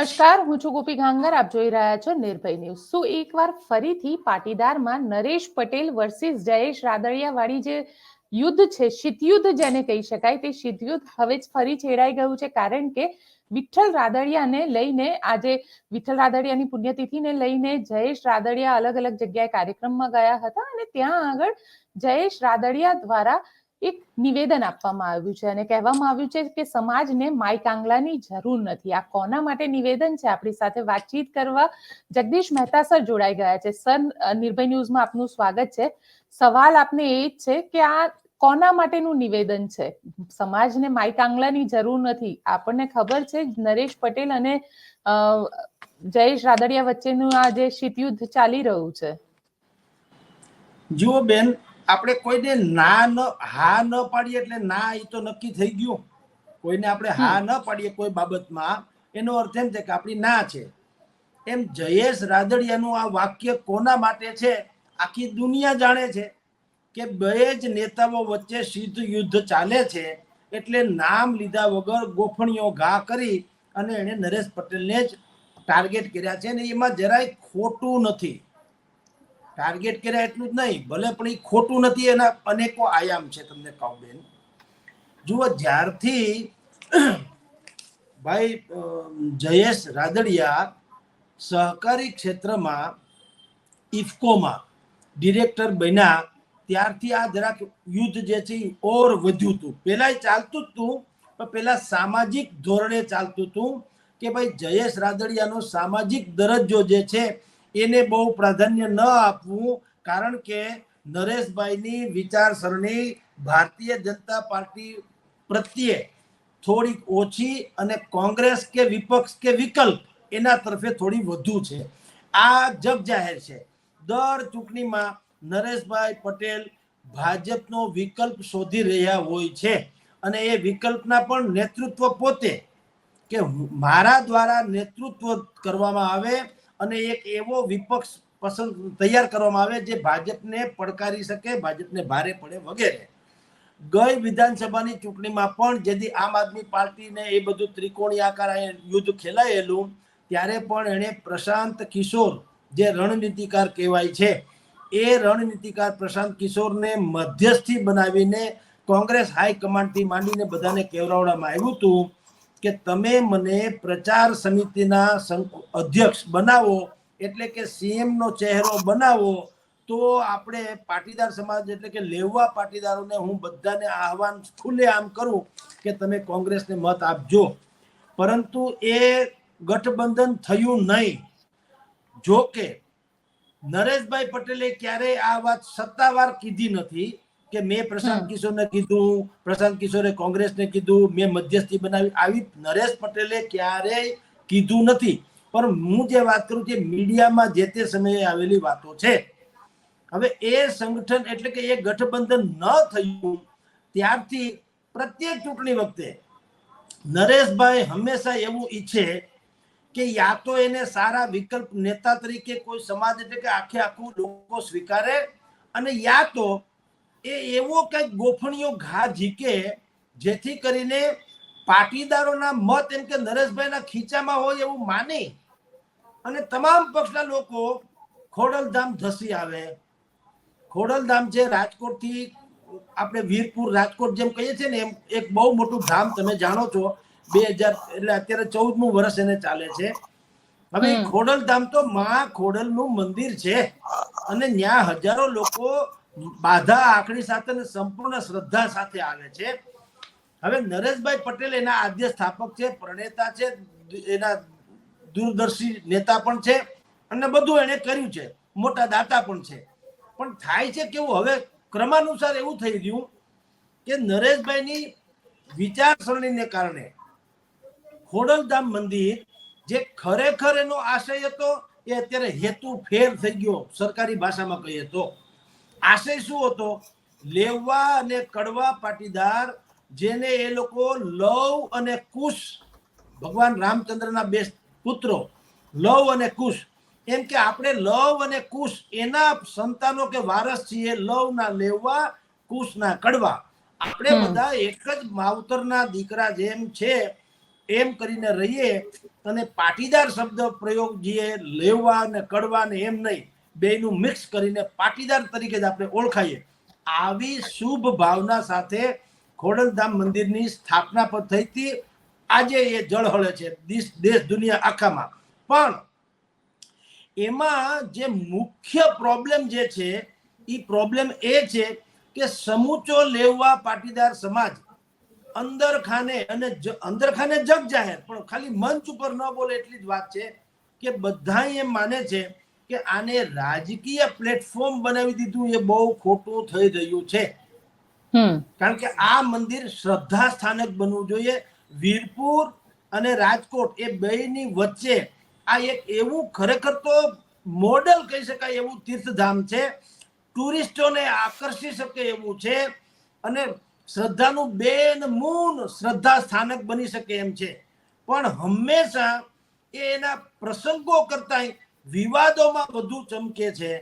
નમસ્કાર, હું છું ગોપી ઘાંગર. આપ જોઈ રહ્યા છો નિર્ભય ન્યૂઝ. શું એકવાર ફરીથી પાટીદારમાં નરેશ પટેલ વર્સિસ જયેશ રાદડિયા વાળી જે યુદ્ધ છે, શીતયુદ્ધ જેને કહી શકાય, તે શીતયુદ્ધ હવે ફરી છેડાઈ ગયું છે. કારણ કે વિઠ્ઠલ રાદડિયાને લઈને આજે વિઠ્ઠલ રાદડિયાની પુણ્યતિથિને લઈને જયેશ રાદડિયા અલગ અલગ જગ્યાએ કાર્યક્રમમાં ગયા હતા અને ત્યાં આગળ જયેશ રાદડિયા દ્વારા એક નિવેદન આપવામાં આવ્યું છે અને કહેવામાં આવ્યું છે કે સમાજને માઈ કાંગલાની જરૂર નથી. આ કોના માટે નિવેદન છે? આપણી સાથે વાતચીત કરવા જગદીશ મહેતા સર જોડાઈ ગયા છે. સર, નિર્ભય ન્યૂઝમાં આપનું સ્વાગત છે. સવાલ આપને એ જ છે કે આ કોના માટેનું નિવેદન છે? સમાજને માઈ કાંગલાની જરૂર નથી. આપણને ખબર છે નરેશ પટેલ અને જયેશ રાદડિયા વચ્ચેનું આ જે શીતયુદ્ધ ચાલી રહ્યું છે. જુઓ બેન, આપણે કોઈને હા ન પાડીએ એટલે ના એ તો નક્કી થઈ ગયું. કોઈને આપણે હા ન પાડીએ કોઈ બાબતમાં, એનો અર્થ એમ છે કે આપણી ના છે. એમ જયેશ રાદડિયાનું આ વાક્ય કોના માટે છે? આખી દુનિયા જાણે છે કે બે જ નેતાઓ વચ્ચે શીત યુદ્ધ ચાલે છે, એટલે નામ લીધા વગર ગોફણીઓ ઘા કરી અને એને નરેશ પટેલને જ ટાર્ગેટ કર્યા છે. ને એમાં જરાય ખોટું નથી. ટાર્ગેટ કર્યા એટલું જ નહીં, ભલે પણ એ ખોટું નથી. એના અનેકો આયામ છે. તમને કહું બેન, જુઓ, જ્યારથી ભાઈ જયેશ રાદડિયા સહકારી ક્ષેત્રમાં ઇફકોમાં ડિરેક્ટર બન્યા ત્યારથી આ જરાક યુદ્ધ જે છે એ ઓર વધ્યું હતું. પહેલા ચાલતું જ હતું, પણ પહેલા સામાજિક ધોરણે ચાલતું હતું કે ભાઈ જયેશ રાદડિયાનો સામાજિક દરજ્જો જે છે એને બહુ પ્રાધાન્ય ન આપવું, કારણ કે નરેશભાઈની વિચારસરણી ભારતીય જનતા પાર્ટી પ્રત્યે થોડીક ઓછી અને કોંગ્રેસ કે વિપક્ષ કે વિકલ્પ એના તરફે થોડી વધુ છે. આ જગ જાહેર છે. દર ચૂંટણીમાં નરેશભાઈ પટેલ ભાજપનો વિકલ્પ શોધી રહ્યા હોય છે અને એ વિકલ્પના પણ નેતૃત્વ પોતે, કે મારા દ્વારા નેતૃત્વ કરવામાં આવે અને એક એવો વિપક્ષ પસંદ તૈયાર કરવામાં આવે જે ભાજપને પડકારી શકે, ભાજપને ભારે પડે વગેરે. ગઈ વિધાનસભાની ચૂંટણીમાં પણ જેથી આમ આદમી પાર્ટીને એ બધું ત્રિકોણી આકાર યુદ્ધ ખેલાયેલું, ત્યારે પણ એણે પ્રશાંત કિશોર, જે રણનીતિકાર કહેવાય છે, એ રણનીતિકાર પ્રશાંત કિશોરને મધ્યસ્થી બનાવીને કોંગ્રેસ હાઈકમાન્ડથી માંડીને બધાને કહેવડાવવામાં આવ્યું હતું કે તમે મને પ્રચાર સમિતિના અધ્યક્ષ બનાવો, એટલે કે સીએમનો ચહેરો બનાવો, તો આપણે પાટીદાર સમાજ એટલે કે લેવા પાટીદારોને હું બધાને આહવાન ખુલ્લે આમ કરું કે તમે કોંગ્રેસને મત આપજો. પરંતુ એ ગઠબંધન થયું નહીં. જો કે નરેશભાઈ પટેલે ક્યારેય આ વાત સત્તાવાર કીધી નથી કે મેં પ્રશાંત કિશોરને કીધું, પ્રશાંત કિશોરે કોંગ્રેસને કીધું, મેં મધ્યસ્થી બનાવી. આવી નરેશ પટેલે ક્યારેય કીધું નથી. પણ હું જે વાત કરું છું મીડિયામાં જે તે સમયે આવેલી વાતો છે. હવે એ સંગઠન એટલે કે એ ગઠબંધન ન થયું ત્યારથી પ્રત્યેક ચૂંટણી વખતે નરેશભાઈ હંમેશા એવું ઈચ્છે કે યા તો એને સારા વિકલ્પ નેતા તરીકે કોઈ સમાજ એટલે કે આખે આખું લોકો સ્વીકારે, અને યા તો એ એવો કંઈક ગોફણીઓ ઘા ઝીકે જેથી કરીને પાટીદારોના મત એમ કે નરેશભાઈના ખીચામાં હોય એવું માની અને તમામ પક્ષના લોકો ખોડલધામ ધસી આવે. ખોડલધામ છે રાજકોટથી આપણે વીરપુર રાજકોટ જેમ કહીએ છીએ ને, એમ એક બહુ મોટું ધામ, તમે જાણો છો. 2000 એટલે અત્યારે 14મું વર્ષ એને ચાલે છે. હવે ખોડલધામ તો મા ખોડલનું મંદિર છે અને ત્યાં હજારો લોકો બાધા આંકડી સાથે સંપૂર્ણ શ્રદ્ધા સાથે આવે છે. હવે નરેશભાઈ પટેલ એના આદ્ય સ્થાપક છે, પ્રણેતા છે, એના દૂરદર્શી નેતા પણ છે અને બધું એને કર્યું છે, મોટા દાતા પણ છે. પણ થાય છે કેવું, હવે ક્રમાનુસાર એવું થઈ ગયું કે નરેશભાઈની વિચારસરણીને કારણે ખોડલધામ મંદિર જે ખરેખર એનો આશય હતો એ અત્યારે હેતુ ફેર થઈ ગયો. સરકારી ભાષામાં કહીએ તો આશય શું હતો? લેવા અને કડવા પાટીદાર, જેને એ લોકો લવ અને કુશ, ભગવાન રામચંદ્રના બે પુત્રો લવ અને કુશ, એમ કે આપણે લવ અને કુશ એના સંતાનો કે વારસ છીએ. લવ ના લેવા, કુશ ના કડવા. આપણે બધા એક જ માવતરના દીકરા જેમ છે. એમ કરીને રહીએ અને પાટીદાર શબ્દ પ્રયોગ જે લેવા ને કડવા ને એમ નહીં, બેયનું મિક્સ કરીને પાટીદાર તરીકે જ આપણે ઓળખાઈએ. આવી શુભ ભાવના સાથે ખોડલધામ મંદિરની સ્થાપના પણ થઈ હતી. આજે એ જળહળે છે દેશ દુનિયા આખામાં. પણ એમાં જે મુખ્ય પ્રોબ્લેમ જે છે એ પ્રોબ્લેમ એ છે કે સમૂચો લેવા પાટીદાર સમાજ અંદર ખાને જગ જાહેર, પણ ખાલી મંચ ઉપર ન બોલે એટલી જ વાત છે કે બધા એમ માને છે કે આને રાજકીય પ્લેટફોર્મ બનાવી દીધું. એ બહુ ખોટું થઈ રહ્યું છે. કારણ કે આ મંદિર શ્રદ્ધા સ્થાનક બનવું જોઈએ. વીરપુર અને રાજકોટ એ બેયની વચ્ચે આ એક એવું ખરેખર તો મોડલ કહી શકાય એવું તીર્થધામ છે. ટુરિસ્ટોને આકર્ષી શકે એવું છે અને શ્રદ્ધાનું બેન મૂન શ્રદ્ધા સ્થાનક બની શકે એમ છે. પણ હંમેશા એના પ્રસંગો કરતા વિવાદોમાં વધુ ચમકે છે.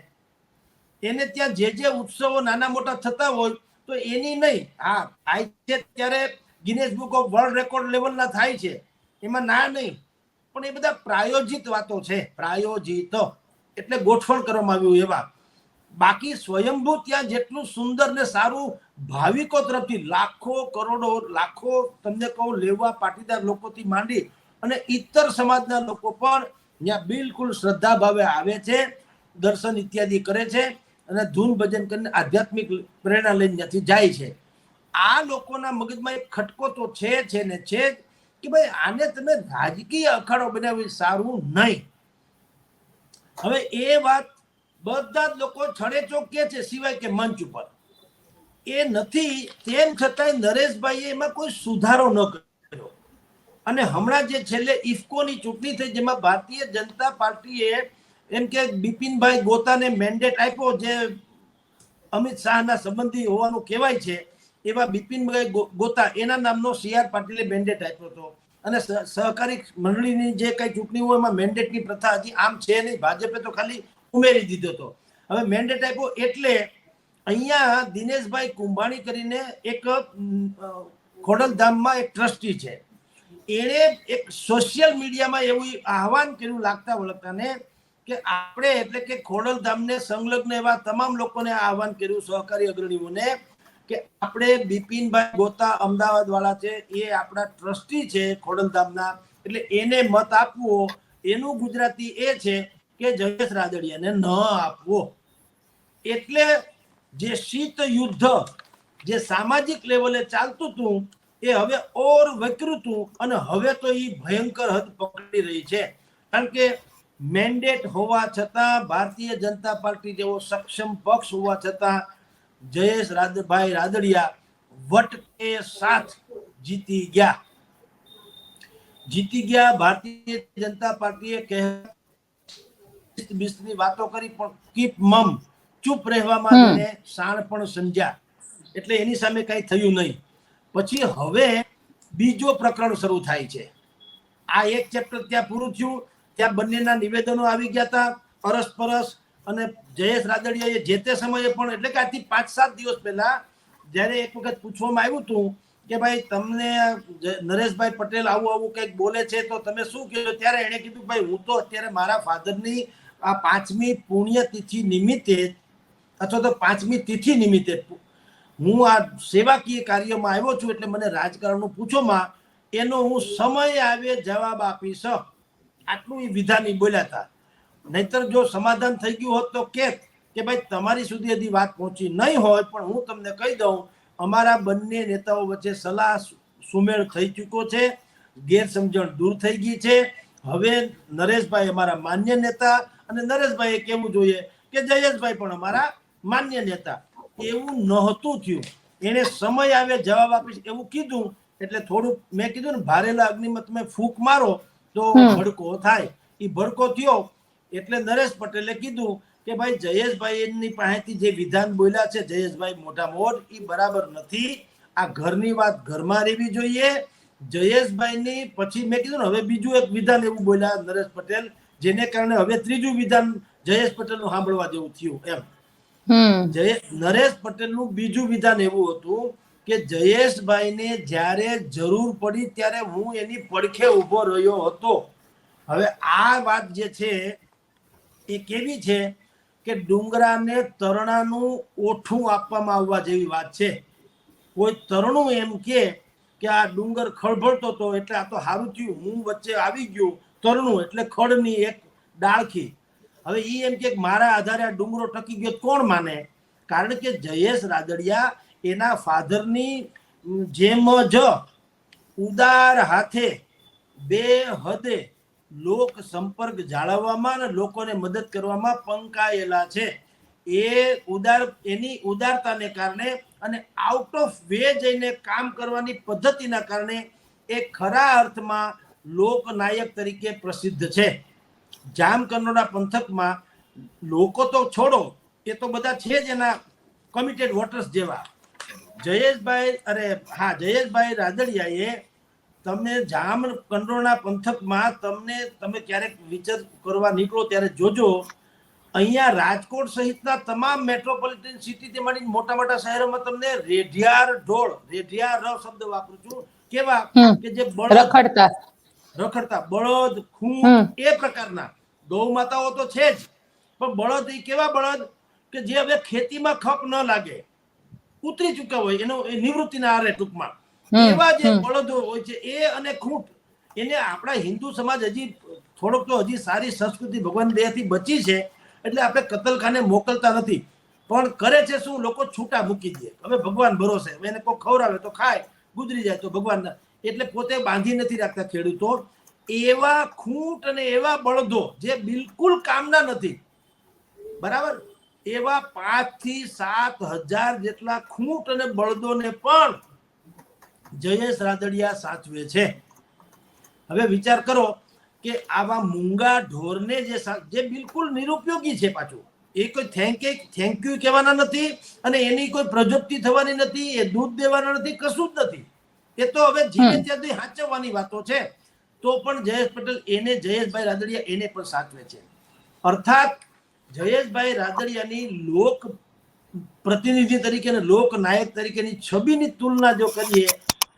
એને ત્યાં જે ઉત્સવો નાના મોટા થતા હોય તો એની નહીં, હા થાય છે ત્યારે Guinness book of world record લેવલના થાય છે, એમાં ના નહીં, પણ એ બધા પ્રાયોજિત વાતો છે. પ્રાયોજિત એટલે ગોઠવણ કરવામાં આવ્યું એવા. બાકી સ્વયંભૂ ત્યાં જેટલું સુંદર ને સારું ભાવિકો તરફથી લાખો કરોડો લાખો તમને કહું લેવા પાટીદાર લોકોથી માંડી અને ઇતર સમાજના લોકો પણ ત્યાં બિલકુલ શ્રદ્ધા ભાવે આવે છે, દર્શન ઇત્યાદિ કરે છે અને ધૂન ભજન કરીને આધ્યાત્મિક પ્રેરણા લઈને ત્યાંથી જાય છે. આ લોકોના મગજમાં એક ખટકો તો છે ને છે જ કે ભાઈ આને તમે રાજકીય અખાડો બનાવી સારું નહીં. હવે એ વાત બધા જ લોકો છડેચોક કે છે, સિવાય કે મંચ ઉપર એ નથી. તેમ છતાંય નરેશભાઈએ એમાં કોઈ સુધારો ન કર્યો. અને હમણાં જે છેલ્લે ઇફકોની ચૂંટણી થઈ જેમાં ભારતીય જનતા પાર્ટીએ એમ કે બિપિનભાઈ ગોતાને મેન્ડેટ આપ્યો, જે અમિત શાહના સંબંધી હોવાનું કહેવાય છે, એવા બિપિનભાઈ ગોતા એના નામનો CR પાટીલે મેન્ડેટ આપ્યો હતો. અને સહકારી મંડળીની જે કઈ ચૂંટણી હોય એમાં મેન્ડેટની પ્રથા હજી આમ છે નહીં, ભાજપે તો ખાલી ઉમેરી દીધો હતો. હવે મેન્ડેટ આપ્યો એટલે અહીંયા દિનેશભાઈ કુંભાણી કરીને એક ખોડલધામમાં એક ટ્રસ્ટી છે, એણે એક સોશિયલ મીડિયામાં એવું આહવાન કર્યું લાગતા વળગતાને કે આપણે એટલે કે ખોડલધામને સંલગ્ન એવા તમામ લોકોને આહવાન કર્યું, સહકારી અગ્રણીઓને, કે આપણે બિપિનભાઈ ગોતા અમદાવાદ વાળા છે, એ આપણા ટ્રસ્ટી છે ખોડલધામના, એટલે એને મત આપવો. એનું ગુજરાતી એ છે કે જયેશ રાદડિયાને ન આપવો. એટલે જે શીત યુદ્ધ જે સામાજિક લેવલે ચાલતું હતું એ હવે ઓર વિકૃતું અને હવે તો એ ભયંકર હદ પકડી રહી છે. કારણ કે મેન્ડેટ હોવા છતાં ભારતીય જનતા પાર્ટી જેવો સક્ષમ પક્ષ હોવા છતાં જયેશ ભાઈ રાદડિયા વટકે સાથ જીતી ગયા. ભારતીય જનતા પાર્ટીએ ની વાતો કરી પણ કીપ મમ ચૂપ રહેવામાં શાણ પણ સમજ્યા, એટલે એની સામે કઈ થયું નહીં. પછી હવે બીજો પ્રકરણ શરૂ થાય છે. આ એક ચેપ્ટર ત્યાં પૂરું થયું, ત્યાં બંનેના નિવેદનો આવી ગયા હતા અરસપરસ. અને જયેશ રાદડિયાએ જે તે સમયે પણ એટલે કે આજથી 5-7 દિવસ પહેલા જ્યારે એક વખત પૂછવામાં આવ્યું હતું કે ભાઈ તમને નરેશભાઈ પટેલ આવું કંઈક બોલે છે તો તમે શું કહો, ત્યારે એણે કીધું ભાઈ હું તો અત્યારે મારા ફાધરની આ 5મી પુણ્યતિથિ નિમિત્તે અથવા તો 5મી તિથિ નિમિત્તે હું આ સેવાકીય કાર્યમાં આવ્યો છું, એટલે મને રાજકારણનું પૂછોમાં એનો હું સમય આવે જવાબ આપીશ. આટલું એ વિધાની બોલ્યા હતા. નહીતર જો સમાધાન થઈ ગયું હોત તો કે ભાઈ તમારી સુધી હજી વાત પહોંચી નહીં હોય, પણ હું તમને કહી દઉં અમારા બંને નેતાઓ વચ્ચે સલાહ સુમેળ થઈ ચૂક્યો છે, ગેરસમજણ દૂર થઈ ગઈ છે. હવે નરેશભાઈ અમારા માન્ય નેતા અને નરેશભાઈએ કહેવું જોઈએ કે જયેશભાઈ પણ અમારા માન્ય નેતા. એવું નહોતું થયું. એને સમય આવે જવાબ આપીશ એવું કીધું એટલે થોડુંક મેં કીધું ને ભારેલા અગ્નિમાં તમે ફૂંક મારો તો ભડકો થાય. એ ભડકો થયો એટલે નરેશ પટેલે કીધું કે ભાઈ જયેશભાઈની પાસેથી જે વિધાન બોલ્યા છે જયેશભાઈ મોટા મોટ એ બરાબર નથી. આ ઘરની વાત ઘરમાં રહેવી જોઈએ. જયેશભાઈની પછી મેં કીધું ને હવે બીજું એક વિધાન એવું બોલ્યા નરેશ પટેલ, જેને કારણે હવે ત્રીજું વિધાન જયેશ પટેલનું સાંભળવા જેવું થયું. એમ નરેશ પટેલનું બીજું વિધાન એવું હતું કે જયેશભાઈને જ્યારે જરૂર પડી ત્યારે હું એની પડખે ઊભો રહ્યો હતો. હવે આ વાત જે છે એ કેવી છે કે ડુંગરાને તરણાનું ઓઠું આપવામાં આવવા જેવી વાત છે. કોઈ તરણું એમ કે આ ડુંગર ખળભળતો હતો એટલે આ તો સારું થયું હું વચ્ચે આવી ગયું, તરણું એટલે ખડની એક ડાળખી. હવે એ એમ કે મારા આધારે આ ડુંગરો ટકી ગયો, કોણ માને? કારણ કે જયેશ રાદડિયા એના ફાધરની જેમ જ ઉદાર હાથે બે હદે લોક સંપર્ક જાળવવામાં અને લોકોને મદદ કરવામાં પંકાયેલા છે. એની ઉદારતાને કારણે અને આઉટ ઓફ વે જઈને કામ કરવાની પદ્ધતિના કારણે એ ખરા અર્થમાં લોકનાયક તરીકે પ્રસિદ્ધ છે. જામકંડોરણા પંથકમાં લોકો તો છોડો, એ તો બધા છે જ એના કમિટેડ વોટર્સ જેવા. જયેશભાઈ રાદડિયાએ તમને જામકંડોરણા પંથકમાં તમે ક્યારેક વિચાર કરવા નીકળો ત્યારે જોજો, અહીંયા રાજકોટ સહિતના તમામ મેટ્રોપોલિટન સિટી માંડી મોટા મોટા શહેરોમાં તમને રેઢિયાર ઢોળ, રેઢિયાર શબ્દ વાપરું છું, કેવા કે જે રખડતા બળદ, ખૂંટ એ પ્રકારના. ગૌ માતાઓ તો છે જ, પણ બળદ એ કેવા બળદ કે જે હવે ખેતીમાં ખપ ન લાગે, ઉતરી ચૂક્યા હોય, એનો નિવૃત્તિના આરે ટૂંકમાં એવા જે બળદો હોય છે એ અને ખૂંટ, એને આપણા હિન્દુ સમાજ હજી થોડોક તો હજી સારી સંસ્કૃતિ ભગવાન દયાથી બચી છે, એટલે આપણે કતલખાને મોકલતા નથી. પણ કરે છે શું, લોકો છૂટા મૂકી દે, હવે ભગવાન ભરોસે, એને કોઈ ખવડાવે તો ખાય, ગુજરી જાય તો ભગવાન, એટલે પોતે બાંધી નથી રાખતા ખેડૂતો. એવા ખૂંટ અને એવા બળદો જે બિલકુલ કામના નથી, બરાબર, એવા 5,000 થી 7,000 જેટલા ખૂંટ અને બળદોને પણ જયેશ રાદડિયા સાચવે છે. હવે વિચાર કરો કે આવા મૂંગા ઢોરને જે બિલકુલ નિરુપયોગી છે, પાછું એ કોઈ થેન્ક યુ કહેવાના નથી અને એની કોઈ પ્રજ્ઞપ્તિ થવાની નથી, એ દૂધ દેવાના નથી, કશું જ નથી. એ તો હવે જીવે ત્યાંથી સાચવવાની વાતો છે. તો પણ જયેશ પટેલ જયેશભાઈ રાદડિયા એને પણ સાચવે છે. અર્થાત જયેશભાઈ રાદડિયાની લોક પ્રતિનિધિ તરીકે અને લોકનાયક તરીકેની છબીની તુલના જો કરીએ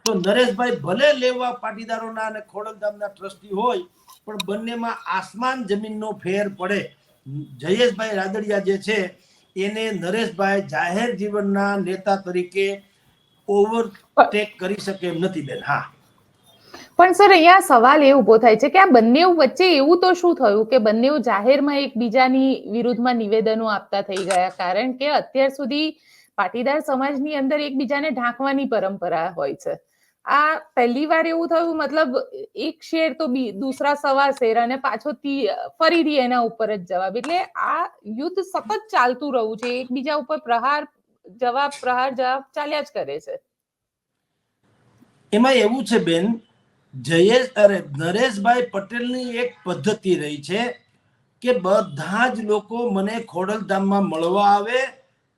તો નરેશભાઈ ભલે લેવા પાટીદારોના અને ખોડલધામના ટ્રસ્ટી હોય, પણ બંનેમાં આસમાન જમીનનો ફેર પડે. જયેશભાઈ રાદડિયા જે છે એને નરેશભાઈ જાહેર જીવનના નેતા તરીકે ઓવરટેક કરી શકે એમ નથી બેન. હા, પણ સર અહીંયા સવાલ એ ઉભો થાય છે કે આ બંને વચ્ચે એવું તો શું થયું કે બંને જાહેરમાં એકબીજાની વિરુદ્ધમાં નિવેદનો આપતા થઈ ગયા? કારણ કે અત્યાર સુધી પાટીદાર સમાજની અંદર એકબીજાને ઢાંકવાની પરંપરા હોય છે. આ પહેલી વાર એવું થયું, મતલબ એક શેર તો દૂસરા સવા શેર અને પાછો ફરીથી એના ઉપર જ જવાબ. એટલે આ યુદ્ધ સતત ચાલતું રહ્યું છે, એકબીજા ઉપર પ્રહાર જવાબ ચાલ્યા જ કરે છે. એમાં એવું છે બેન, નરેશભાઈ પટેલની એક પદ્ધતિ રહી છે કે બધા જ લોકો મને ખોડલધામમાં મળવા આવે,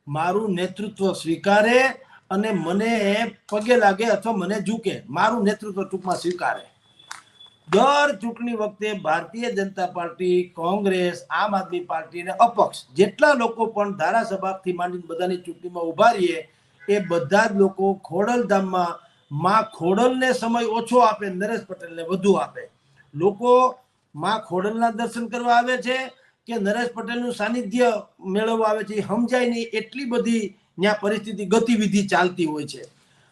મારું નેતૃત્વ સ્વીકારે અને મને પગે લાગે અથવા મને ઝૂકે, મારું નેતૃત્વ ટૂંકમાં સ્વીકારે. દર ચૂંટણી વખતે ભારતીય જનતા પાર્ટી, કોંગ્રેસ, આમ આદમી પાર્ટી અને અપક્ષ જેટલા લોકો પણ ધારાસભાથી માંડીને બધાની ચૂંટણીમાં ઉભા રહીએ, એ બધા જ લોકો ખોડલધામમાં માં ખોડલને સમય ઓછો આપે, નરેશ પટેલને વધુ આપે. લોકો માં ખોડલના દર્શન કરવા આવે છે કે નરેશ પટેલનું સાનિધ્ય મેળવવા આવે છે, સમજાય નહીં, એટલી બધી ત્યાં પરિસ્થિતિ ગતિવિધિ ચાલતી હોય છે.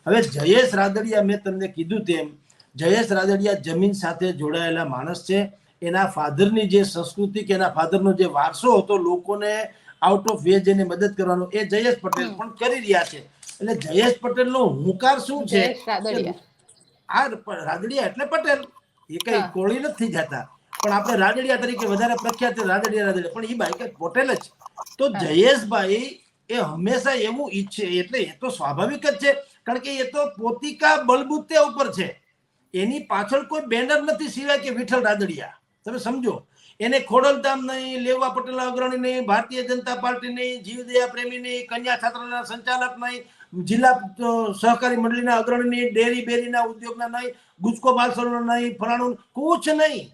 હવે જયેશ રાદડિયા, મેં તમને કીધું તેમ, જયેશ રાદડિયા જમીન સાથે જોડાયેલા માણસ છે. એના ફાધરની જે સંસ્કૃતિ કે એના ફાધરનો જે વારસો હતો લોકોને આઉટ ઓફ વે જઈને મદદ કરવાનો, એ જયેશ પટેલ પણ કરી રહ્યા છે. એટલે જયેશ પટેલનો હુંકાર શું છે? રાદડિયા એટલે પટેલ, એ કઈ કોળી નથી જતા, પણ આપણે રાદડિયા તરીકે વધારે પ્રખ્યાત છે, રાદડિયા. પણ એ ભાઈ કઈ પટેલ જ. તો જયેશભાઈ એ હંમેશા એવું ઈચ્છે, એટલે એ તો સ્વાભાવિક જ છે, કારણ કે એ તો પોતિકા બલબૂતે ઉપર છે, એની પાછળ કોઈ બેનર નથી સિવાય કે વિઠ્ઠલ રાદડિયા. તમે સમજો, એને ખોડલધામ નહીં, લેવા પટેલના અગ્રણી નહીં, ભારતીય જનતા પાર્ટી નહીં, જીવદયા પ્રેમી નહીં, કન્યા છાત્રાલયના સંચાલક નહીં, જિલ્લા સહકારી મંડળીના અગ્રણી નહીં, ડેરી બેરીના ઉદ્યોગના નહીં, ગુજકો બાલસરોના નહીં, ફલાણું કુછ નહીં.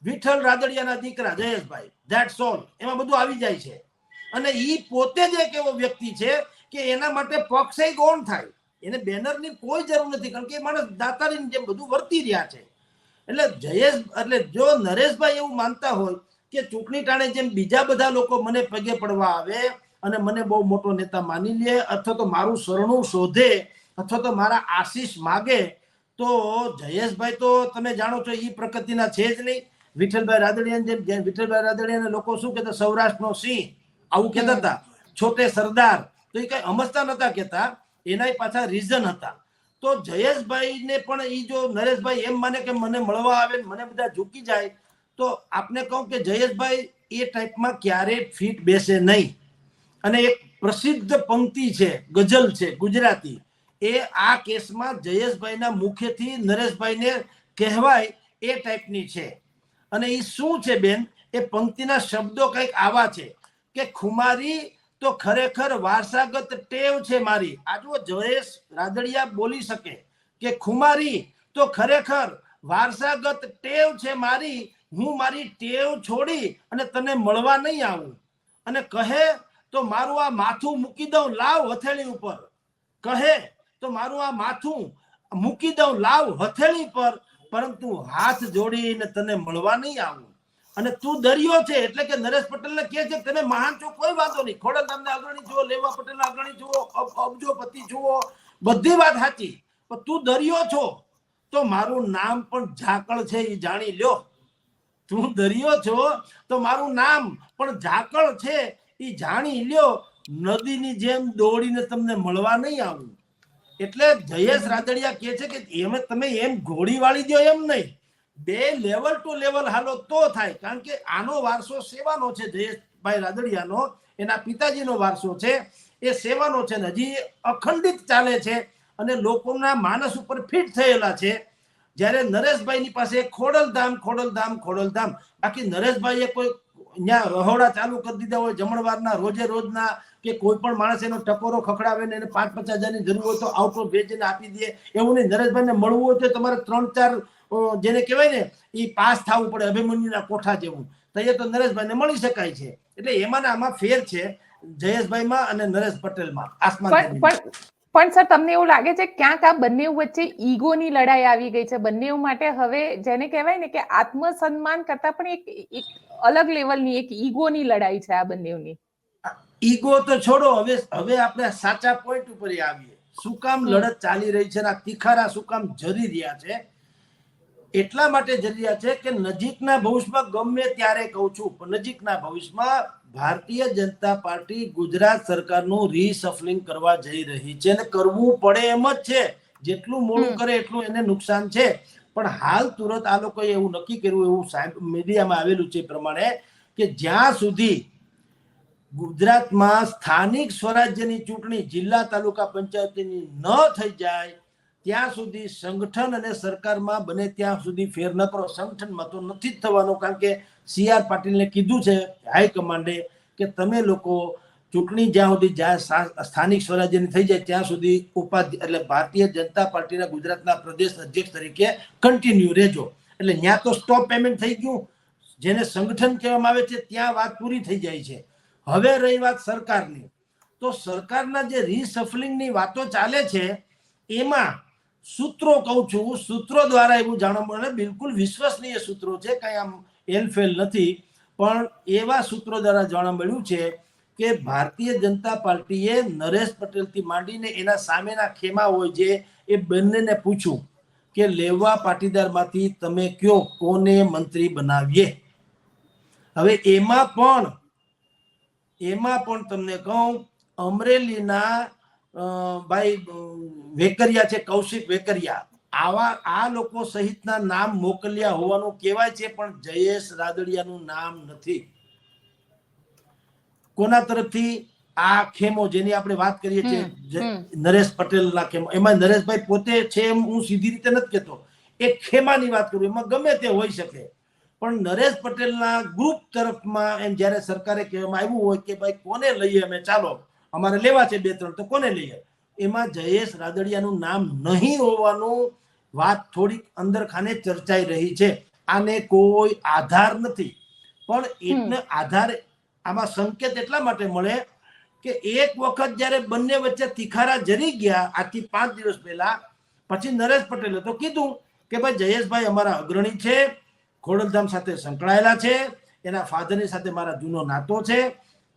વિઠ્ઠલ રાદડિયાના દીકરા જયેશભાઈ, ધેટ્સ ઓલ. એમાં બધું આવી જાય છે. અને એ પોતે જ એક એવો વ્યક્તિ છે કે એના માટે પક્ષે ગૌણ થાય. એને બેનરની કોઈ જરૂર નથી, કારણ કે એ માણસ દાતારીની જેમ બધું વર્તી રહ્યા છે. એટલે જો નરેશભાઈ એવું માનતા હોય કે ચૂંટણી ટાણે જેમ બીજા બધા લોકો મને પગે પડવા આવે અને મને બહુ મોટો નેતા માની લે, અથવા તો મારું શરણું શોધે, અથવા તો મારા આશીષ માગે, તો જયેશભાઈ તો તમે જાણો છો એ પ્રકૃતિના છે જ નહીં. વિઠ્ઠલભાઈ રાદડિયાની જેમ વિઠ્ઠલભાઈ રાદડિયાને લોકો શું કહેતા, સૌરાષ્ટ્રનો સિંહ આવું કહેતા હતા, છોટે સરદાર. તો એ કઈ સમજતા નતા કહેતા, એના પાછા રીઝન હતા. તો જયેશભાઈને પણ એ જો નરેશભાઈ એમ માને કે મને મળવા આવે મને બધા ઝૂકી જાય, તો આપને કહું કે જયેશભાઈ એ ટાઈપમાં ક્યારેય ફીટ બેસે નહીં. અને એક પ્રસિદ્ધ પંક્તિ છે, ગઝલ છે ગુજરાતી, એ આ કેસમાં જયેશભાઈના મુખેથી નરેશભાઈને કહેવાય એ ટાઈપની છે. અને એ શું છે બેન, એ પંક્તિના શબ્દો કંઈક આવા છે કે ખુમારી તો ખરેખર વારસાગત ટેવ છે મારી. આ જો જયેશ રાદડિયા બોલી શકે કે ખુમારી તો ખરેખર વારસાગત ટેવ છે મારી, હું મારી ટેવ છોડી અને તને મળવા નહીં આવું. અને કહે તો મારું આ માથું મૂકી દઉં લાવ હથેળી ઉપર, કહે તો મારું આ માથું મૂકી દઉં લાવ હથેળી પર, પરંતુ હાથ જોડીને તને મળવા નહીં આવું. અને તું દરિયો છે, એટલે કે નરેશ પટેલને કહે છે તમે મહાન છો, કોઈ વાંધો નહીં, ખોડલધામના અગ્રણી જુઓ, લેવા પટેલના અગ્રણી જુઓ, અબજોપતિ જુઓ, બધી વાત સાચી, પણ તું દરિયો છો તો મારું નામ પણ ઝાકળ છે એ જાણી લ્યો. તું દરિયો છો તો મારું નામ પણ ઝાકળ છે એ જાણી લ્યો, નદીની જેમ દોડીને તમને મળવા નહીં આવું. એટલે જયેશ રાદડિયા કહે છે કે એમ તમે એમ ઘોડી વાળી દો એમ નહીં, બે લેવલ ટુ લેવલ હાલો તો થાય. કારણ કે આનો વારસો સેવાનો છે, જયેશભાઈ રાદડિયાનો, એના પિતાજીનો વારસો છે, એ સેવાનો છે ને હજી અખંડિત ચાલે છે અને લોકોના માનસ ઉપર ફિટ થયેલા છે. જ્યારે નરેશભાઈની પાસે ખોડલધામ ખોડલધામ ખોડલધામ, બાકી નરેશભાઈએ કોઈ ત્યાં રહોડા ચાલુ કરી દીધા હોય જમણવારના રોજે રોજના, કે કોઈ પણ માણસ એનો ટકોરો ખખડાવે ને એને 5-50 હજારની જરૂર હોય તો આઉટ ઓફ વેચીને આપી દે, એવું નહીં. નરેશભાઈને મળવું હોય તો તમારે 3-4 જેને કહેવાય ને એ પાસ થવું પડે, અભિમન્યુના કોઠા જેવું, તો એ તો નરેશભાઈને મળી શકાય છે. એટલે એમાં આમાં ફેર છે જયેશભાઈમાં અને નરેશ પટેલમાં, આસમાન. પણ સર તમને એવું લાગે છે ક્યાંક આ બંને વચ્ચે ઈગોની લડાઈ આવી ગઈ છે બંને માટે? હવે જેને કહેવાય ને કે આત્મસન્માન કરતા પણ એક અલગ લેવલની એક ઈગોની લડાઈ છે આ બંનેની. ઈગો તો છોડો, હવે આપણે સાચા પોઈન્ટ ઉપર આવીએ. શું કામ લડત ચાલી રહી છે, તિખારા શું કામ જરી રહ્યા છે? એટલા માટે જરી રહ્યા છે કે નજીકના ભવિષ્યમાં, ગમે ત્યારે કહું છું, નજીકના ભવિષ્યમાં ભારતીય જનતા પાર્ટી ગુજરાત સરકારનું રીસફલિંગ કરવા જઈ રહી છે અને કરવું પડે એમ જ છે. જેટલું મોડું કરે એટલું એને નુકસાન છે. પણ હાલ તુરંત આ લોકોએ એવું નક્કી કર્યું, એવું સાહેબ મીડિયામાં આવેલું છે પ્રમાણે, કે જ્યાં સુધી ગુજરાતમાં સ્થાનિક સ્વરાજ્યની ચૂંટણી જિલ્લા તાલુકા પંચાયતની ન થઈ જાય ત્યાં સુધી સંગઠન અને સરકારમાં બને ત્યાં સુધી ફેર ન કરો. સંગઠનમાં તો નથી જ થવાનું, કારણ કે CR પાટીલને કીધું છે હાઈકમાન્ડે કે તમે લોકો ચૂંટણી જ્યાં સુધી સ્થાનિક સ્વરાજ્યની થઈ જાય ત્યાં સુધી ઉપાધ્યક્ષ એટલે ભારતીય જનતા પાર્ટીના ગુજરાતના પ્રદેશ અધ્યક્ષ તરીકે કન્ટિન્યુ રહેજો. એટલે ત્યાં તો સ્ટોપ પેમેન્ટ થઈ ગયું, જેને સંગઠન કહેવામાં આવે છે ત્યાં વાત પૂરી થઈ જાય છે. હવે રહી વાત સરકારની, તો સરકારના જે રીસફલિંગની વાતો ચાલે છે એમાં સૂત્રો કહું છું, સૂત્રો દ્વારા એવું જાણવા મળે, બિલકુલ વિશ્વસનીય સૂત્રો છે, કઈ આમ એલફેલ નથી, પણ એવા સૂત્રો દ્વારા જાણવા મળ્યું છે કે ભારતીય જનતા પાર્ટીએ નરેશ પટેલથી માંડીને એના સામેના ખેમા હોય જે એ બંનેને પૂછ્યું કે લેવા પાટીદારમાંથી તમે કયો કોને મંત્રી બનાવીએ. હવે એમાં પણ તમને કહું, અમરેલીના ભાઈ વેકરિયા છે, કૌશિક વેકરિયા, આ લોકો સહિતના નામ મોકલ્યા હોવાનું કહેવાય છે, પણ જયેશ રાદડિયાનું નામ નથી. કોના તરફથી? આ ખેમો જેની આપણે વાત કરીએ છીએ નરેશ પટેલના ખેમો, એમાં નરેશભાઈ પોતે છે એમ હું સીધી રીતે નથી કહેતો, એક ખેમાની વાત કરું, એમાં ગમે તે હોઈ શકે, પણ નરેશ પટેલના ગ્રુપ તરફમાં એમ જ્યારે સરકારે કહેવામાં આવ્યું હોય કે ભાઈ કોને લઈએ અમે, ચાલો અમારે લેવા છે 2-3 તો કોને લઈએ, એમાં જયેશ રાદડિયાનું નામ નહીં હોવાનું વાત થોડીક અંદર ખાને ચર્ચાઈ રહી છે. આને કોઈ આધાર નથી, પણ એટલે આધાર આમાં સંકેત એટલા માટે મળે કે એક વખત જ્યારે બંને વચ્ચે તિખારા જરી ગયા આજથી 5 દિવસ પહેલા, પછી નરેશ પટેલે તો કીધું કે ભાઈ જયેશભાઈ અમારા અગ્રણી છે, ખોડલધામ સાથે સંકળાયેલા છે, એના ફાધરની સાથે મારા જૂનો નાતો છે,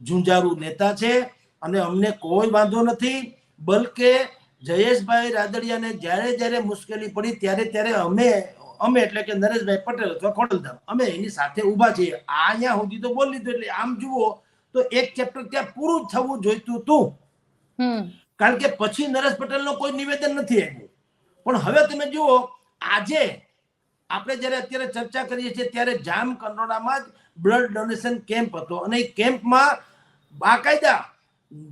ઝુંઝારુ નેતા છે અને અમને કોઈ વાંધો નથી. બલકે જયેશભાઈ રાદડિયાને જ્યારે જ્યારે મુશ્કેલી પડી ત્યારે અમે એટલે કે નરેશભાઈ પટેલ અથવા ખોડલધામ અમે એની સાથે ઊભા છીએ. અહીંયા સુધી તો બોલી લીધું. એટલે આમ જુઓ તો એક ચેપ્ટર ત્યાં પૂરું થવું જોઈતું હતું, કારણ કે પછી નરેશ પટેલનો કોઈ નિવેદન નથી આવ્યું. પણ હવે તમે જુઓ, આજે આપણે જ્યારે અત્યારે ચર્ચા કરીએ છીએ ત્યારે જામકંડોળામાં જ બ્લડ ડોનેશન કેમ્પ હતો અને એ કેમ્પમાં બાકાયદા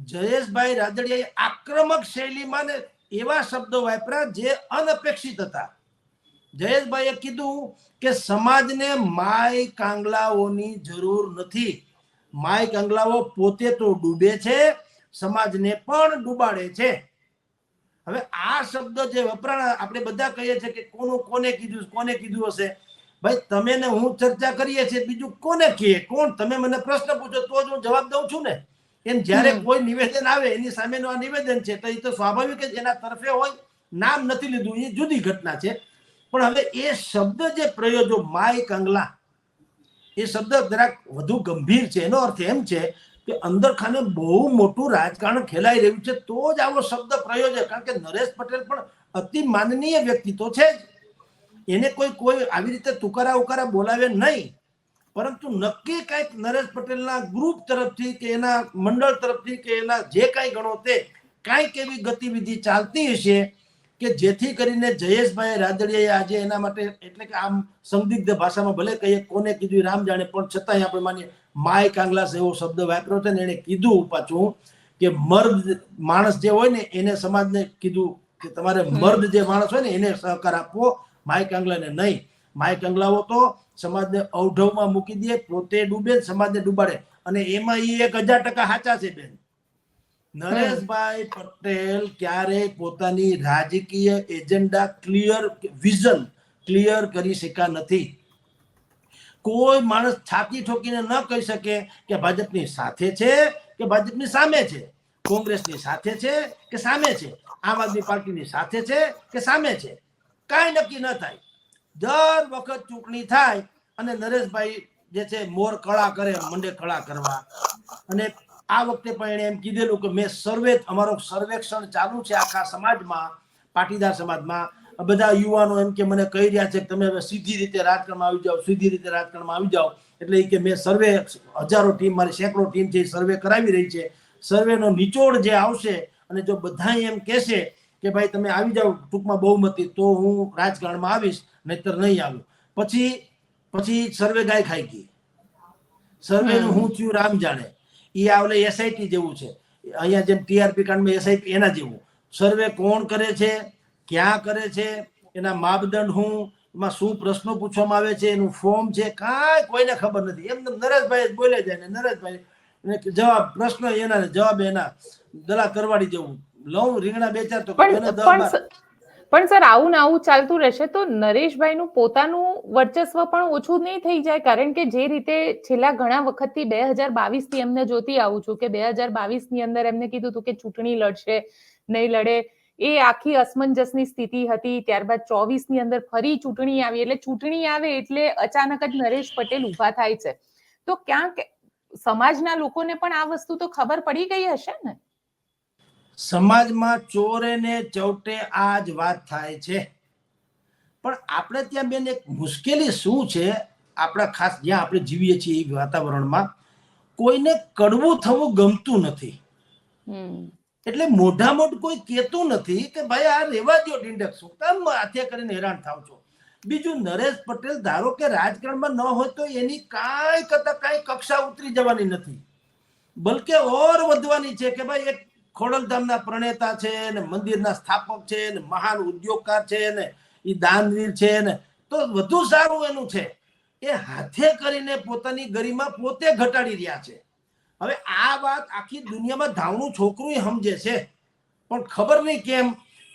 જયેશભાઈ રાદડિયાએ આક્રમક શૈલીમાં ને એવા શબ્દો વાપર્યા જે અનપેક્ષિત હતા. જયેશભાઈએ કીધું કે સમાજને માય કાંગલાઓની જરૂર નથી, માય કાંગલાઓ પોતે તો ડૂબે છે, સમાજને પણ ડૂબાડે છે. હવે આ શબ્દ જે વપરાણા આપણે બધા કહીએ છીએ કે કોને કીધું હશે. ભાઈ તમે ને હું ચર્ચા કરીએ છીએ, બીજું કોને કહે? કોણ? તમે મને પ્રશ્ન પૂછો તો જ હું જવાબ દઉં છું ને. એમ જ્યારે કોઈ નિવેદન આવે એની સામેનું આ નિવેદન છે તો એ તો સ્વાભાવિક જ એના તરફે હોય, નામ નથી લીધું, એ જુદી ઘટના છે. પણ હવે એ શબ્દ જે પ્રયોજો માય કંગલા, એ શબ્દ જરાક વધુ ગંભીર છે. એનો અર્થ એમ છે કે અંદર ખાને બહુ મોટું રાજકારણ ખેલાઈ રહ્યું છે તો જ આવો શબ્દ પ્રયોજે. કારણ કે નરેશ પટેલ પણ અતિ માનનીય વ્યક્તિ તો છે જ, એને કોઈ આવી રીતે તુકારા બોલાવે નહીં, પરંતુ નક્કી કંઈક નરેશ પટેલના ગ્રુપ તરફથી કે એના મંડળ તરફથી કે એના જે કાંઈ ગણો તે કાંઈક એવી ગતિવિધિ ચાલતી હશે કે જેથી કરીને જયેશભાઈ રાદડિયાએ આજે એના માટે, એટલે કે આમ સંદિગ્ધ ભાષામાં ભલે કહીએ કોને કીધું રામ જાણે, પણ છતાંય આપણે માનીએ માય કાંગલાસ એવો શબ્દ વાપર્યો છે ને એને કીધું પાછું કે મર્દ માણસ જે હોય ને એને સમાજને કીધું કે તમારે મર્દ જે માણસ હોય ને એને સહકાર આપવો, માય કાંગલાને નહીં. માય કાંગલાઓ તો સમાજને અવઢવમાં મૂકી દે, પોતે ડૂબે, સમાજને ડૂબાડે. અને એમાં એ 1000% સાચા છે બેન. નરેશભાઈ પટેલ ક્યારેય પોતાની રાજકીય એજન્ડા વિઝન ક્લિયર કરી શક્યા નથી. કોઈ માણસ છાતી ઠોકીને ન કહી શકે કે ભાજપની સાથે છે કે ભાજપની સામે છે, કોંગ્રેસની સાથે છે કે સામે છે, આમ આદમી પાર્ટીની સાથે છે કે સામે છે, કાંઈ નક્કી ન થાય. દર વખત ચૂંટણી થાય અને નરેશભાઈ જે છે મોર કળા કરે, મંડે કળા કરવા. અને આ વખતે પણ એણે એમ કીધેલું કે મેં અમારો સર્વેક્ષણ ચાલુ છે આખા સમાજમાં, પાટીદાર સમાજમાં. બધા યુવાનો એમ કે મને કહી રહ્યા છે કે તમે હવે સીધી રીતે રાજકારણમાં આવી જાઓ. એટલે કે મેં સર્વે હજારો ટીમ, મારી સેંકડો ટીમ છે સર્વે કરાવી રહી છે. સર્વેનો નિચોડ જે આવશે અને જો બધા એમ કહેશે કે ભાઈ તમે આવી જાઓ ટૂંકમાં બહુમતી, તો હું રાજકારણમાં આવીશ, નહીતર નહીં આવું. પછી સર્વે ગાય ખાઈ ગઈ. સર્વેનું હું થયું રામ જાણે. એ આવલે એસઆઈટી જેવું છે, અહીંયા જેમ ટીઆરપી કાંડમાં એસઆઈટી એના જેવું. સર્વે કોણ કરે છે, ક્યાં કરે છે, એના માપદંડ હું, એમાં શું પ્રશ્નો પૂછવામાં આવે છે, એનું ફોર્મ છે, કાંઈ કોઈને ખબર નથી. એમ નરેશભાઈ જ બોલે જાય ને નરેશભાઈ જવાબ, પ્રશ્ન એના જવાબ એના, દલા કરવાડી જવું. લઉં રીંગણા 2-4 તો પણ સર આવું ને આવું ચાલતું રહેશે તો નરેશભાઈનું પોતાનું વર્ચસ્વ પણ ઓછું નહીં થઈ જાય? કારણ કે જે રીતે છેલ્લા ઘણા વખતથી 2022 થી એમને જોતી આવું છું કે 2022 ની અંદર એમને કીધું હતું કે ચૂંટણી લડશે, નહીં લડે, એ આખી અસમંજસની સ્થિતિ હતી. ત્યારબાદ 24 ની અંદર ફરી ચૂંટણી આવી, એટલે ચૂંટણી આવે એટલે અચાનક જ નરેશ પટેલ ઉભા થાય છે. તો ક્યાંક સમાજના લોકોને પણ આ વસ્તુ તો ખબર પડી ગઈ હશે ને? સમાજમાં ચોરે ને ચૌટે આ જ વાત થાય છે. પણ આપણે ત્યાં બેન એક મુશ્કેલી શું છે, આપણા ખાસ જ્યાં આપણે જીવીએ છીએ એ વાતાવરણમાં કોઈને કડવું થવું ગમતું નથી. એટલે મોઢામોઢ કોઈ કહેતું નથી કે ભાઈ આ રેવા દો ડિંડક, શું કામ હાથે કરીને હેરાન થાવ છો. બીજું, નરેશ પટેલ ધારો કે રાજકારણમાં ન હોય તો એની કાંઈ કરતા કાંઈ કક્ષા ઉતરી જવાની નથી, બલકે ઓર વધવાની છે કે ભાઈ એક ખોડલધામના પ્રણેતા છે ને મંદિરના સ્થાપક છે ને મહાન ઉદ્યોગકાર છે ને એ દાનવીર છે ને, તો વધુ સારું એનું છે. એ હાથે કરીને પોતાની ગરિમા પોતે ઘટાડી રહ્યા છે. હવે આ વાત આખી દુનિયામાં ધાવણું છોકરું સમજે છે, પણ ખબર નહીં કેમ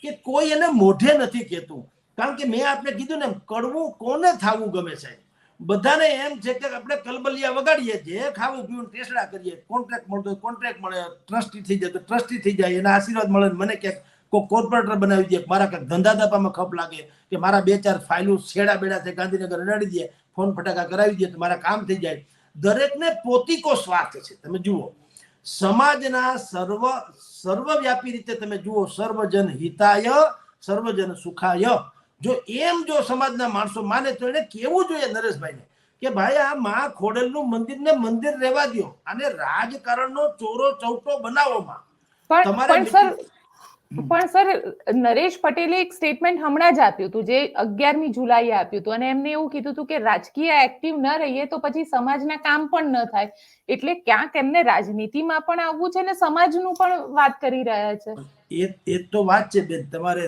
કે કોઈ એને મોઢે નથી કહેતું. કારણ કે મેં આપણે કીધું ને, કડવું કોને થાવું ગમે છે? બધાને એમ છે કે આપણે કલબલિયા વગાડીએ, જે ખાવું પીવું ટેસડા કરીએ, કોન્ટ્રાક્ટ મળતો હોય કોન્ટ્રાક્ટ મળે, ટ્રસ્ટી થઈ જાય તો ટ્રસ્ટી થઈ જાય, એના આશીર્વાદ મળે, મને ક્યાંક કોઈ કોર્પોરેટર બનાવી દે, મારા ક્યાંક ધંધા દાપામાં ખપ લાગે, કે મારા 2-4 ફાઇલો છેડા બેડા છે ગાંધીનગર અડાડી દે, ફોન ફટાકા કરાવી દે તો મારા કામ થઈ જાય. દરેકને પોતીકો સ્વાર્થ છે. તમે જુઓ સમાજના સર્વવ્યાપી રીતે તમે જુઓ, સર્વજન હિતાય સર્વજન સુખાય. જો સમાજના માણસો માને તો એને કેવું જોઈએ નરેશભાઈને કે ભાઈ આ માં ખોડલનું મંદિર ને મંદિર રહેવા દો, અને રાજકારણનો ચોરો ચૌટો બનાવોમાં પણ સર નરેશ પટેલે એક સ્ટેટમેન્ટ હમણાં જ આપ્યું હતું, જે 11મી જુલાઈએ આપ્યું હતું, અને એમને એવું કીધું હતું કે રાજકીય એક્ટિવ ન રહીએ તો પછી સમાજના કામ પણ ન થાય. એટલે ક્યાંક એમને રાજનીતિમાં પણ આવવું છે ને સમાજનું પણ વાત કરી રહ્યા છે. એ તો વાત છે બેન, તમારે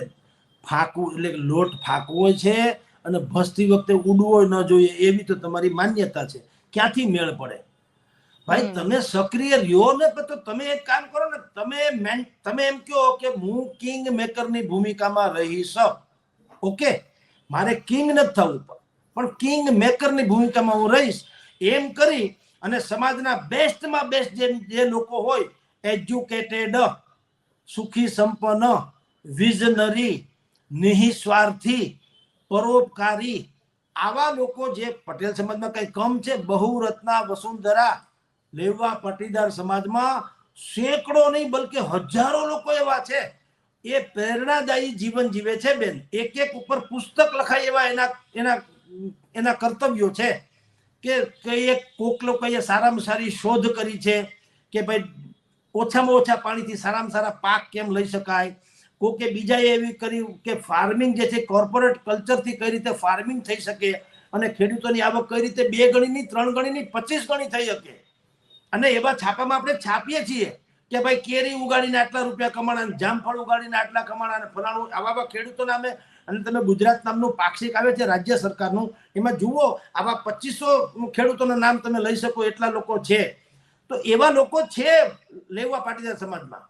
ફાકવું એટલે લોટ ફાકવો છે અને ભસતી વખતે ઉડવો ન જોઈએ, એવી તો તમારી માન્યતા છે. ક્યાંથી મેળ પડે ભાઈ? તમે સક્રિય રહ્યો ને તો તમે એક કામ કરો ને, તમે એમ કહો કે હું કિંગ મેકર ની ભૂમિકામાં રહીશ. ઓકે, મારે કિંગ નથી થવું, પણ કિંગ મેકર ની ભૂમિકામાં હું રહીશ. એમ કરી અને સમાજના બેસ્ટમાં બેસ્ટ જે લોકો હોય, એજ્યુકેટેડ, સુખી સંપન્ન, વિઝનરી, નિઃસ્વાર્થી, પરોપકારી, આવા લોકો જે પટેલ સમાજમાં કઈ કમ છે, બહુરત્ના વસુંધરા, લેવા પાટીદાર સમાજમાં સેંકડો નહીં બલકે હજારો લોકો એવા છે. એ પ્રેરણાદાયી જીવન જીવે છે બેન. એક ઉપર પુસ્તક લખાય એવા એના કર્તવ્યો છે કે એક કોક લોકોએ સારામાં સારી શોધ કરી છે કે ભાઈ ઓછામાં ઓછા પાણીથી સારામાં સારા પાક કેમ લઈ શકાય. કોકે બીજાએ એવી કર્યું કે ફાર્મિંગ જે છે કોર્પોરેટ કલ્ચરથી કઈ રીતે ફાર્મિંગ થઈ શકે અને ખેડૂતોની આવક કઈ રીતે 2 ગણીની 3 ગણીની 25 ગણી થઈ શકે. અને એવા છાપામાં આપણે છાપીએ છીએ કે ભાઈ કેરી ઉગાડીને આટલા રૂપિયા કમાણા, જામફળ ઉગાડીને આટલા કમાણા, અને ફલાણું. આવા ખેડૂતો નામે, અને તમે ગુજરાત નામનું પાક્ષિક આવે છે રાજ્ય સરકારનું, એમાં જુઓ આવા 2500 ખેડૂતોના નામ તમે લઈ શકો એટલા લોકો છે. તો એવા લોકો છે લેવા પાટીદાર સમાજમાં.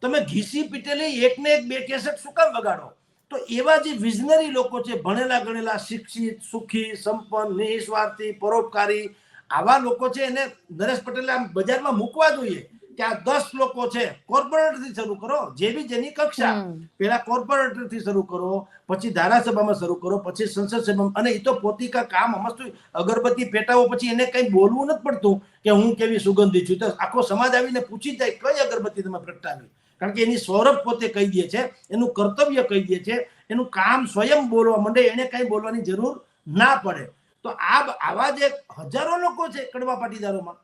તમે ઘીસી પીટેલી 1 ને 1 2 કેસેટ શું કામ વગાડો? તો એવા જે વિઝનરી લોકો છે, ભણેલા ગણેલા, શિક્ષિત, સુખી, સંપન્ન, નિઃસ્વાર્થી, પરોપકારી, આવા લોકો છે, એને નરેશ પટેલે આમ બજારમાં મૂકવા જોઈએ કે આ 10 લોકો છે. કોર્પોરેટર થી શરૂ કરો, જેવી જેની કક્ષા. પેલા કોર્પોરેટર થી શરૂ કરો, પછી ધારાસભામાં શરૂ કરો, પછી સંસદ સભામાં, અને એ તો પોતિકા કામ સમજતું. અગરબત્તી પેટાવો પછી એને કઈ બોલવું નથી પડતું કે હું કેવી સુગંધી છું. તો આખો સમાજ આવીને પૂછી જાય કઈ અગરબત્તી તમે પ્રગટાવી, કારણ કે એની સૌરભ પોતે કહી દે છે, એનું કર્તવ્ય કહી દે છે, એનું કામ સ્વયં બોલવા માંડે, એને કઈ બોલવાની જરૂર ના પડે. તો આવા જે હજારો લોકો છે કડવા પાટીદારોમાં,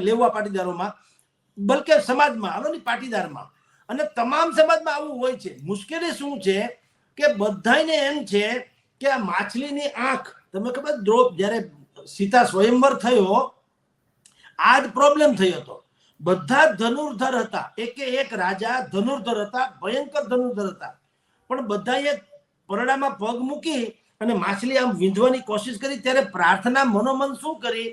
લેવા પાટીદારોમાં, બલકે સમાજમાં, આનો પાટીદારમાં, અને તમામ સમાજમાં આવું હોય છે. મુશ્કેલી શું છે કે બધાને એમ છે કે આ માછલીની આંખ, તમને ખબર જ્યારે સીતા સ્વયંવર થયો આ જ પ્રોબ્લેમ થયો હતો. બધા ધનુર્ધર હતા, એક રાજા ધનુર્ધર હતા, ભયંકર ધનુર્ધર હતા, પણ બધાએ પરડામાં પગ મૂકી અને માછલી આમ વીંધવાની કોશિશ કરી. ત્યારે પ્રાર્થના મનોમન શું કરી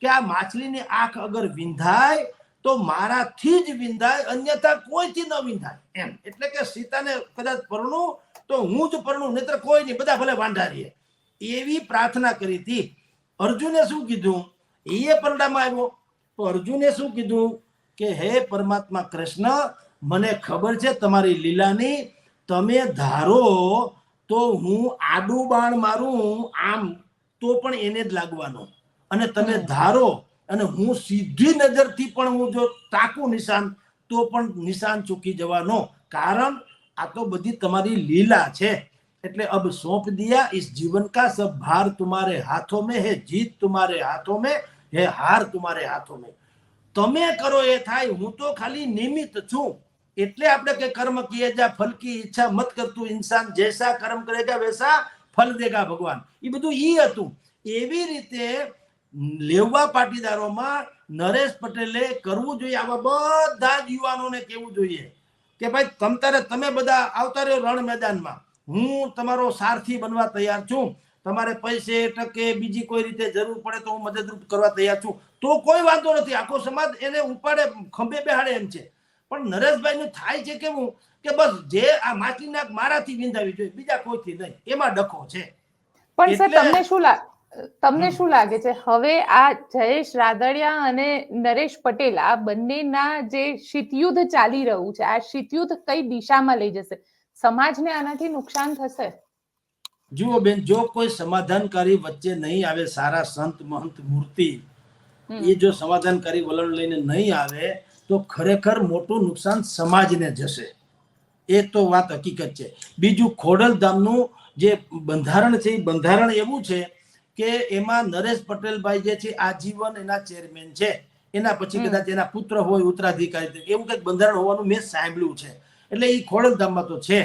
કે આ માછલીની આંખ અગર વિંધાય તો મારાથી જ વિંધાય, અન્યથા કોઈથી ન વિંધાય એમ. એટલે કે સીતાને કદાચ પરણું તો હું જ પરણું, નહીતર કોઈ નહીં, બધા ભલે વાંઢા રહીએ, એવી પ્રાર્થના કરી હતી. અર્જુને શું કીધું? એ પરડામાં આવ્યો તો અર્જુને શું કીધું કે હે પરમાત્મા કૃષ્ણ, મને ખબર છે તમારી લીલાની, તમે ધારો તો હું આડું બાણ મારું આમ તો પણ એને જ લાગવાનો, અને તમે ધારો અને હું સીધી નજરથી પણ હું જો તાકું નિશાન તો પણ નિશાન ચૂકી જવાનો. કારણ આ તો બધી તમારી લીલા છે. એટલે અબ સોંપ દિયા इस जीवन का सब भार तुम्हारे हाथों में है, जीत तुम्हारे हाथों में है, हार तुम्हारे हाथों में. તમે કરો એ થાય, હું તો ખાલી નિમિત્ત છું. એટલે આપણે કે કર્મ કિએ જા ફલ કી ઈચ્છા મત કરતું ઇન્સાન, જૈસા કર્મ કરેગા વૈસા ફલ દેગા ભગવાન. એ બધું ઈ હતું. એવી રીતે લેવા પાટીદારોમાં નરેશ પટેલે કરવું જોઈએ. આવા બધા જ યુવાનોને કહેવું જોઈએ કે ભાઈ તમે બધા આવતા રહ્યો રણ મેદાનમાં, હું તમારો સારથી બનવા તૈયાર છું. તમારે પૈસે ટકે બીજી કોઈ રીતે જરૂર પડે તો હું મદદરૂપ કરવા તૈયાર છું. તો કોઈ વાંધો નથી, આખો સમાજ એને ઉપાડે, ખંભે બેહાડે એમ છે. પણ નરેશભાઈ નું થાય છે કેવું કે બસ જે આ માછલીના મારાથી વિંધાવી જોઈએ, બીજા કોઈથી નહીં, એમાં ડખો છે. પણ સર તમને શું લાગે, તમને શું લાગે છે હવે આ જયેશ રાદડિયા અને નરેશ પટેલ આ બંનેના જે શીતયુદ્ધ ચાલી રહ્યું છે, આ શીતયુદ્ધ કઈ દિશામાં લઈ જશે? સમાજને આનાથી નુકસાન થશે? જુઓ બેન, જો કોઈ સમાધાનકારી વચ્ચે નહીં આવે, સારા સંત મહંત મૂર્તિ એ જો સમાધાનકારી વલણ લઈને નહીં આવે તો ખરેખર મોટું નુકસાન સમાજને જશે. એ તો વાત હકીકત છે. બીજું, ખોડલધામનું જે બંધારણ છે એ બંધારણ એવું છે કે એમાં નરેશ પટેલભાઈ જે છે આજીવન એના ચેરમેન છે. એના પછી કદાચ એના પુત્ર હોય ઉત્તરાધિકારી, એવું કંઈક બંધારણ હોવાનું મેં સાંભળ્યું છે. એટલે એ ખોડલધામમાં તો છે.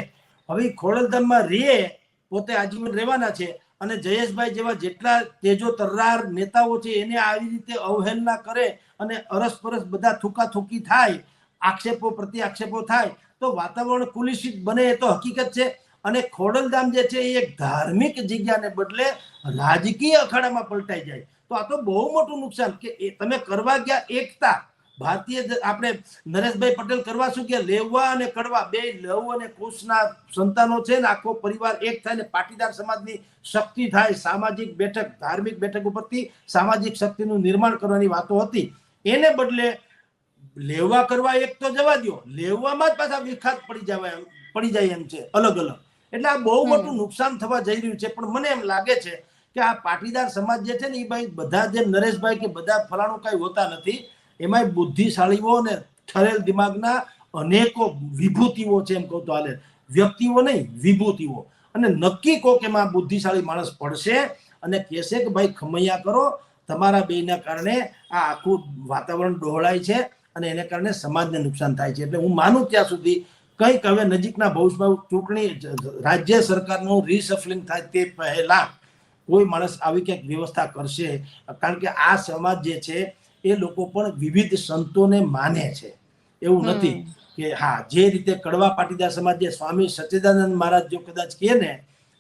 હવે ખોડલધામમાં રે પોતે આજીવન રહેવાના છે અને જયેશભાઈ જેવા જેટલા તેજો તર્રાર નેતાઓ છે એને આવી રીતે અવહેલના કરે અને અરસપરસ બધા થૂકાથૂકી થાય, આક્ષેપો પ્રતિ આક્ષેપો થાય તો વાતાવરણ કુલિશિત બને, એ તો હકીકત છે. અને ખોડલધામ જે છે એ એક ધાર્મિક જગ્યાને બદલે રાજકીય અખાડામાં પલટાઈ જાય તો આ તો બહુ મોટું નુકસાન. કે તમે કરવા ગયા એકતા, ભારતીય આપણે નરેશભાઈ પટેલ કરવા શું ગયા, લેવા અને કડવા બે લવ અને કુશના સંતાનો છે ને, આખો પરિવાર એક થાય ને પાટીદાર સમાજની શક્તિ થાય, સામાજિક બેઠક, ધાર્મિક બેઠક ઉપરથી સામાજિક શક્તિનું નિર્માણ કરવાની વાતો હતી. એને બદલે લેવા કરવા એક તો જવા દો, લેવામાં જ પાછા વિખાત પડી જાય એમ છે અલગ અલગ. એટલે આ બહુ મોટું નુકસાન થવા જઈ રહ્યું છે. પણ મને એમ લાગે છે કે આ પાટીદાર સમાજ જે છે ને એ ભાઈ બધા જે નરેશભાઈ કે બધા ફલાણું કઈ હોતા નથી, એમાં બુદ્ધિશાળીઓ ને ઠરેલ દિમાગના અનેકો વિભૂતિઓ છે, એમ કહું તો હાલે, વ્યક્તિઓ નહીં વિભૂતિઓ. અને નક્કી કોક એમાં બુદ્ધિશાળી માણસ પડશે અને કહેશે કે ભાઈ ખમૈયા કરો, તમારા બેના કારણે આ આખું વાતાવરણ ડહોળાય છે અને એને કારણે સમાજને નુકસાન થાય છે. એટલે હું માનું ત્યાં સુધી કંઈક હવે નજીકના ભવિષ્યમાં ચૂંટણી રાજ્ય સરકારનું રીસફલિંગ થાય તે પહેલા કોઈ માણસ આવી કંઈક વ્યવસ્થા કરશે. કારણ કે આ સમાજ જે છે એ લોકો પણ વિવિધ સંતોને માને છે. એવું નથી કે હા જે રીતે કડવા પાટીદાર સમાજ જે સ્વામી સચ્ચિદાનંદ મહારાજ જો કદાચ કહે ને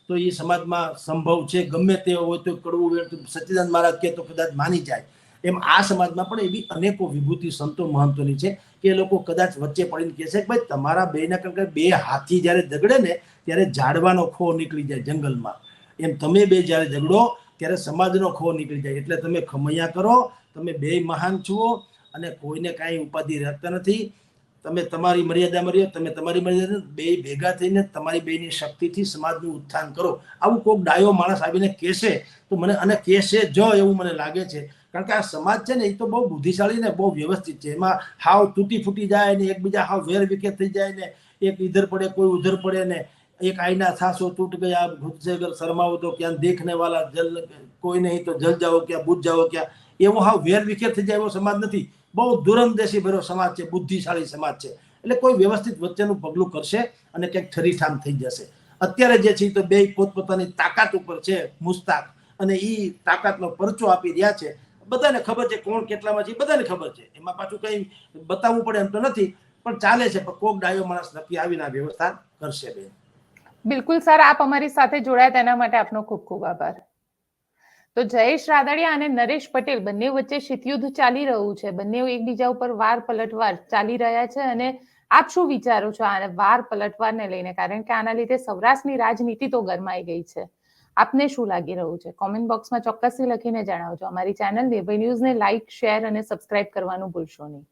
તો એ સમાજમાં સંભવ છે, ગમે તે હોય તો કડવું સચ્ચિદાનંદ મહારાજ કહે તો કદાચ માની જાય. એમ આ સમાજમાં પણ એવી અનેકો વિભૂતિ સંતો મહંતોની છે કે એ લોકો કદાચ વચ્ચે પડીને કહે છે કે ભાઈ તમારા બેના કારણ બે હાથી જ્યારે ઝઘડે ને ત્યારે ઝાડવાનો ખો નીકળી જાય જંગલમાં, એમ તમે બે જ્યારે ઝઘડો ત્યારે સમાજનો ખો નીકળી જાય. એટલે તમે ખમૈયા કરો, તમે બે મહાન છો અને કોઈને કાંઈ ઉપાધિ રાખતા નથી. તમે તમારી મર્યાદામાં રહ્યો, તમે તમારી મર્યાદા, બે ભેગા થઈને તમારી બેની શક્તિથી સમાજનું ઉત્થાન કરો. આવું કોઈક ડાયો માણસ આવીને કહેશે તો મને અને કહેશે જ એવું મને લાગે છે. કારણ કે આ સમાજ છે ને એ તો બહુ બુદ્ધિશાળી ને બહુ વ્યવસ્થિત છે. એમાં હાવ તૂટી ફૂટી જાય ને એકબીજા હાવ વેર વિખેર થઈ જાય ને, એક ઇધર પડે કોઈ ઉધર પડે ને, એક આઈના થાસો તૂટ ગયા ખુદ સે અગર શર્માઓ તો ક્યાં દેખને વાલા જલ, કોઈ નહીં તો જલ જાઓ ક્યાં બુझ જાઓ ક્યાં, એવો હાવ વેર વિખેર થઈ જાય એવો સમાજ નથી. બહુ દુરંદેશી ભર્યો સમાજ છે, બુદ્ધિશાળી સમાજ છે. એટલે કોઈ વ્યવસ્થિત વચ્ચેનું પગલું કરશે અને ક્યાંક ઠરીઠામ થઈ જશે. અત્યારે જે છે તો બે પોતપોતાની તાકાત ઉપર છે મુસ્તાક, અને એ તાકાતનો પરચો આપી રહ્યા છે. બધાને ખબર છે કોણ કેટલામાં છે, બધાને ખબર છે. એમાં પાછું કઈ બતાવવું પડે એમ તો નથી, પણ ચાલે છે. પણ કોક ડાયો માણસ નક્કી આવીને આ વ્યવસ્થા કરશે. બેન બિલકુલ સર, આપ અમારી સાથે જોડાયા તેના માટે આપનો ખૂબ ખૂબ આભાર. તો જયેશ રાદડિયા અને નરેશ પટેલ બંને વચ્ચે શીતયુદ્ધ ચાલી રહ્યું છે. બંને એકબીજા ઉપર વાર પલટવાર ચાલી રહ્યા છે. અને આપ શું વિચારો છો આ વાર પલટવારને લઈને? કારણ કે આના લીધે સૌરાષ્ટ્રની રાજનીતિ તો ગરમાઈ ગઈ છે. આપને શું લાગી રહ્યું છે? કોમેન્ટ બોક્સમાં ચોક્કસથી લખીને જણાવજો. અમારી ચેનલ નિર્ભય ન્યૂઝને લાઇક, શેર અને સબસ્ક્રાઇબ કરવાનું ભૂલશો નહીં.